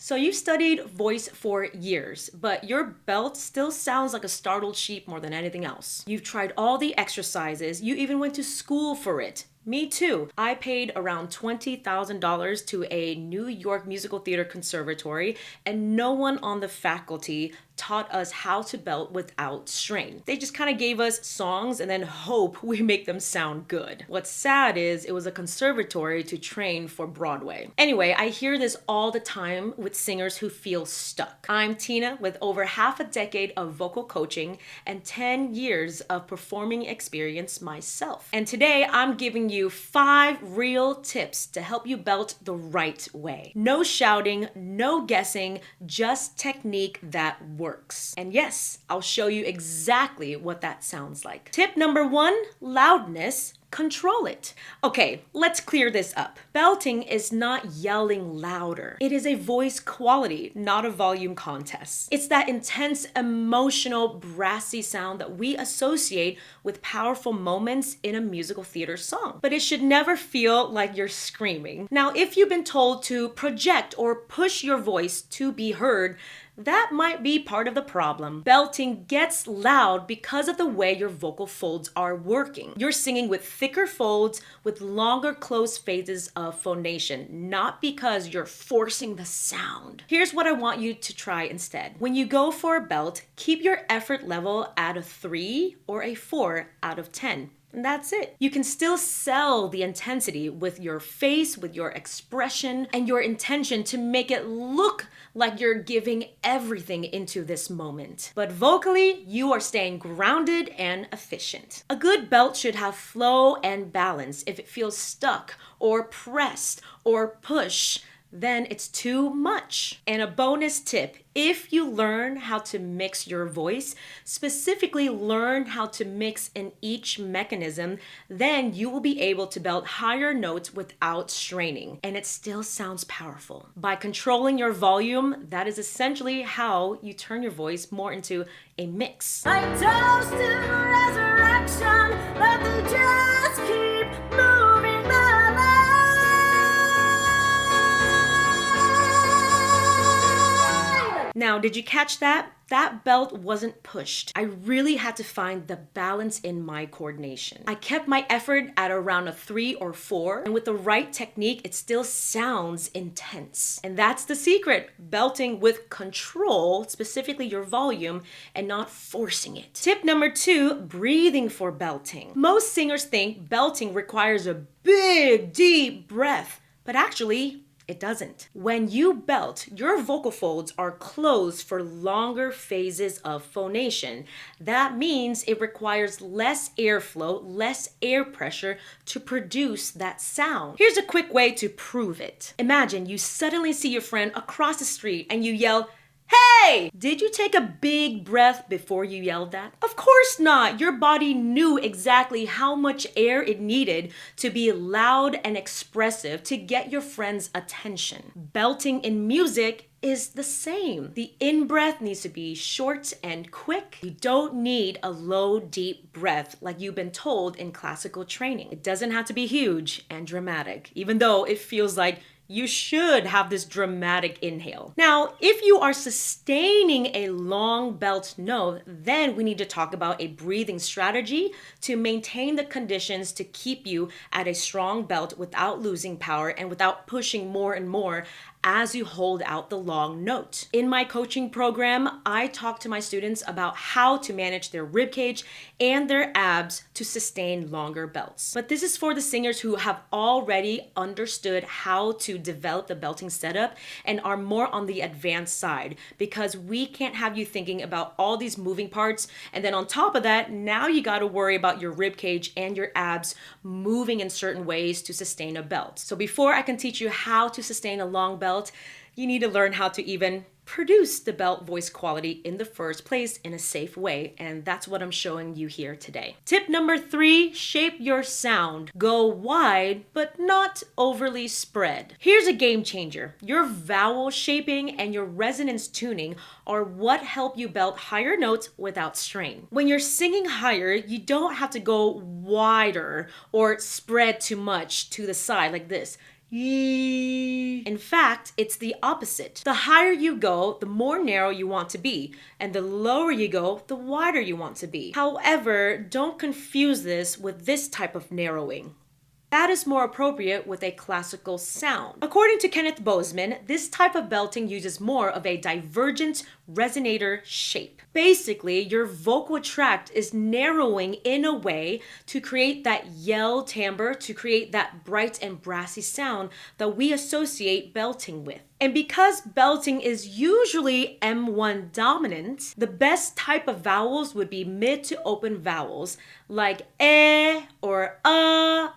So you studied voice for years, but your belt still sounds like a startled sheep more than anything else. You've tried all the exercises, you even went to school for it. Me too. I paid around $20,000 to a New York musical theater conservatory, and no one on the faculty taught us how to belt without strain. They just kind of gave us songs and then hope we make them sound good. What's sad is it was a conservatory to train for Broadway. Anyway, I hear this all the time with singers who feel stuck. I'm Tina with over half a decade of vocal coaching and 10 years of performing experience myself. And today I'm giving you 5 real tips to help you belt the right way. No shouting, no guessing, just technique that works. And yes, I'll show you exactly what that sounds like. Tip number 1, loudness. Control it. Okay, let's clear this up. Belting is not yelling louder. It is a voice quality, not a volume contest. It's that intense, emotional, brassy sound that we associate with powerful moments in a musical theater song. But it should never feel like you're screaming. Now, if you've been told to project or push your voice to be heard, that might be part of the problem. Belting gets loud because of the way your vocal folds are working. You're singing with thicker folds with longer closed phases of phonation, not because you're forcing the sound. Here's what I want you to try instead. When you go for a belt, keep your effort level at a 3 or a 4 out of 10. And that's it. You can still sell the intensity with your face, with your expression, and your intention to make it look like you're giving everything into this moment. But vocally, you are staying grounded and efficient. A good belt should have flow and balance. If it feels stuck or pressed or push, then it's too much. And a bonus tip, if you learn how to mix your voice, specifically learn how to mix in each mechanism, then you will be able to belt higher notes without straining, and it still sounds powerful. By controlling your volume, that is essentially how you turn your voice more into a mix. I toast to resurrection, let the jazz keep moving the line. Now, did you catch that? That belt wasn't pushed. I really had to find the balance in my coordination. I kept my effort at around a 3 or 4, and with the right technique, it still sounds intense. And that's the secret, belting with control, specifically your volume, and not forcing it. Tip number 2, breathing for belting. Most singers think belting requires a big, deep breath, but actually, it doesn't. When you belt, your vocal folds are closed for longer phases of phonation. That means it requires less airflow, less air pressure to produce that sound. Here's a quick way to prove it. Imagine you suddenly see your friend across the street and you yell, "Hey!" Did you take a big breath before you yelled that? Of course not. Your body knew exactly how much air it needed to be loud and expressive to get your friend's attention. Belting in music is the same. The in-breath needs to be short and quick. You don't need a low, deep breath like you've been told in classical training. It doesn't have to be huge and dramatic, even though it feels like you should have this dramatic inhale. Now, if you are sustaining a long belt note, then we need to talk about a breathing strategy to maintain the conditions to keep you at a strong belt without losing power and without pushing more and more as you hold out the long note. In my coaching program, I talk to my students about how to manage their ribcage and their abs to sustain longer belts. But this is for the singers who have already understood how to develop the belting setup and are more on the advanced side, because we can't have you thinking about all these moving parts, and then on top of that, now you got to worry about your ribcage and your abs moving in certain ways to sustain a belt. So before I can teach you how to sustain a long belt, you need to learn how to even produce the belt voice quality in the first place in a safe way, and that's what I'm showing you here today. Tip number 3, shape your sound. Go wide, but not overly spread. Here's a game changer. Your vowel shaping and your resonance tuning are what help you belt higher notes without strain. When you're singing higher, you don't have to go wider or spread too much to the side like this. yee. In fact, it's the opposite. The higher you go, the more narrow you want to be, and the lower you go, the wider you want to be. However, don't confuse this with this type of narrowing. That is more appropriate with a classical sound. According to Kenneth Bozeman, this type of belting uses more of a divergent resonator shape. Basically, your vocal tract is narrowing in a way to create that yell timbre, to create that bright and brassy sound that we associate belting with. And because belting is usually M1 dominant, the best type of vowels would be mid to open vowels like eh or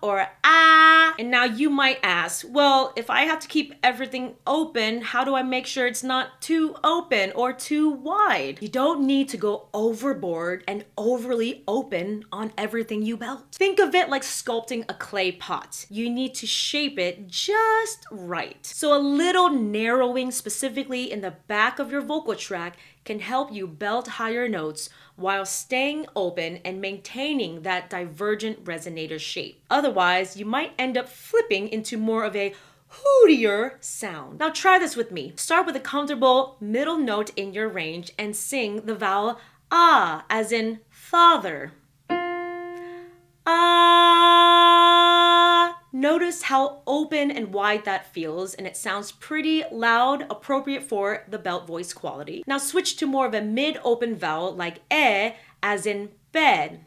or ah. And now you might ask, well, if I have to keep everything open, how do I make sure it's not too open or too wide? You don't need to go overboard and overly open on everything you belt. Think of it like sculpting a clay pot. You need to shape it just right. So a little narrowing specifically in the back of your vocal tract can help you belt higher notes while staying open and maintaining that divergent resonator shape. Otherwise, you might end up flipping into more of a hootier sound. Now try this with me. Start with a comfortable middle note in your range and sing the vowel ah, as in father. Ah. Notice how open and wide that feels, and it sounds pretty loud, appropriate for the belt voice quality. Now switch to more of a mid-open vowel like eh, as in bed.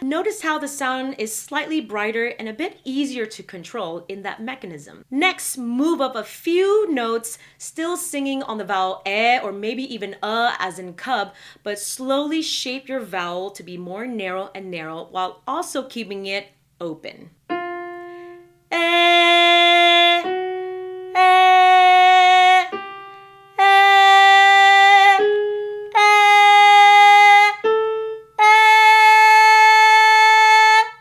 Notice how the sound is slightly brighter and a bit easier to control in that mechanism. Next, move up a few notes, still singing on the vowel eh or maybe even as in cub, but slowly shape your vowel to be more narrow and narrow while also keeping it open.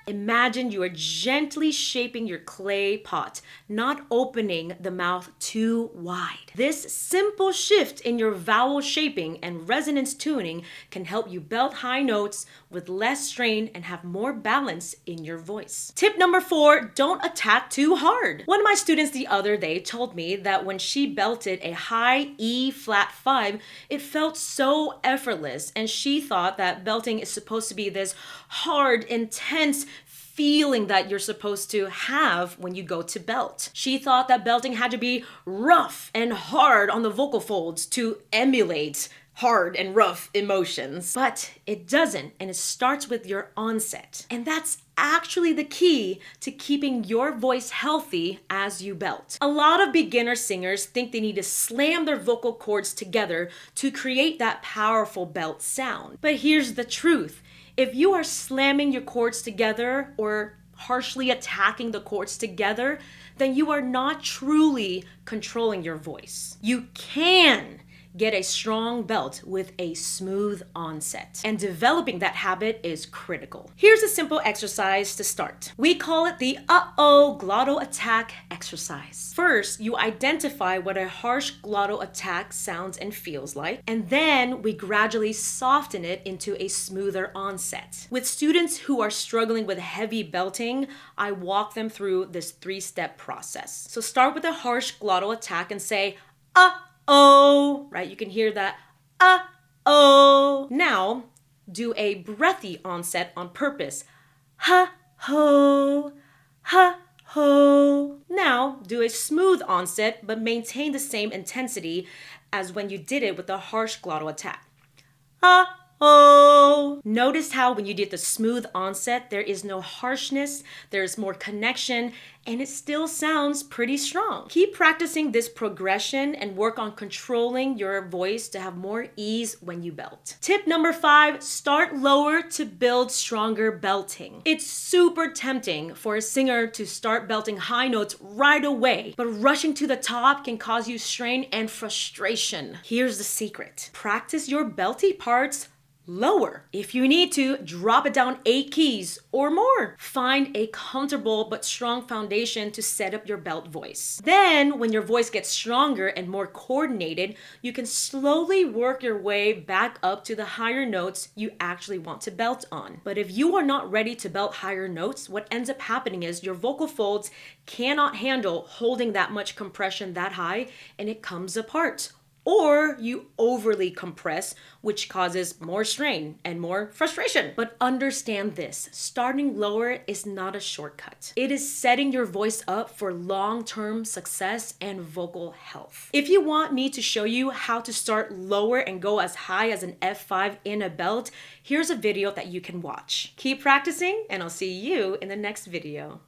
Imagine you are gently shaping your clay pot, not opening the mouth too wide. This simple shift in your vowel shaping and resonance tuning can help you belt high notes with less strain and have more balance in your voice. Tip number 4, don't attack too hard. One of my students the other day told me that when she belted a high E flat 5, it felt so effortless, and she thought that belting is supposed to be this hard, intense feeling that you're supposed to have when you go to belt. She thought that belting had to be rough and hard on the vocal folds to emulate hard and rough emotions. But it doesn't, and it starts with your onset. And that's actually the key to keeping your voice healthy as you belt. A lot of beginner singers think they need to slam their vocal cords together to create that powerful belt sound. But here's the truth. If you are slamming your chords together or harshly attacking the chords together, then you are not truly controlling your voice. You can get a strong belt with a smooth onset, and developing that habit is critical. Here's a simple exercise to start. We call it the glottal attack exercise. First, you identify what a harsh glottal attack sounds and feels like, and then we gradually soften it into a smoother onset. With students who are struggling with heavy belting, I walk them through this 3-step process. So start with a harsh glottal attack and say oh, right? You can hear that oh. Now, do a breathy onset on purpose. Ha ho, ha ho. Now, do a smooth onset, but maintain the same intensity as when you did it with the harsh glottal attack. Ha oh. Notice how when you did the smooth onset, there is no harshness, there's more connection, and it still sounds pretty strong. Keep practicing this progression and work on controlling your voice to have more ease when you belt. Tip number 5, start lower to build stronger belting. It's super tempting for a singer to start belting high notes right away, but rushing to the top can cause you strain and frustration. Here's the secret. Practice your belty parts lower. If you need to, drop it down 8 keys or more. Find a comfortable but strong foundation to set up your belt voice. Then, when your voice gets stronger and more coordinated, you can slowly work your way back up to the higher notes you actually want to belt on. But if you are not ready to belt higher notes, what ends up happening is your vocal folds cannot handle holding that much compression that high, and it comes apart. Or you overly compress, which causes more strain and more frustration. But understand this, starting lower is not a shortcut. It is setting your voice up for long-term success and vocal health. If you want me to show you how to start lower and go as high as an F5 in a belt, here's a video that you can watch. Keep practicing, and I'll see you in the next video.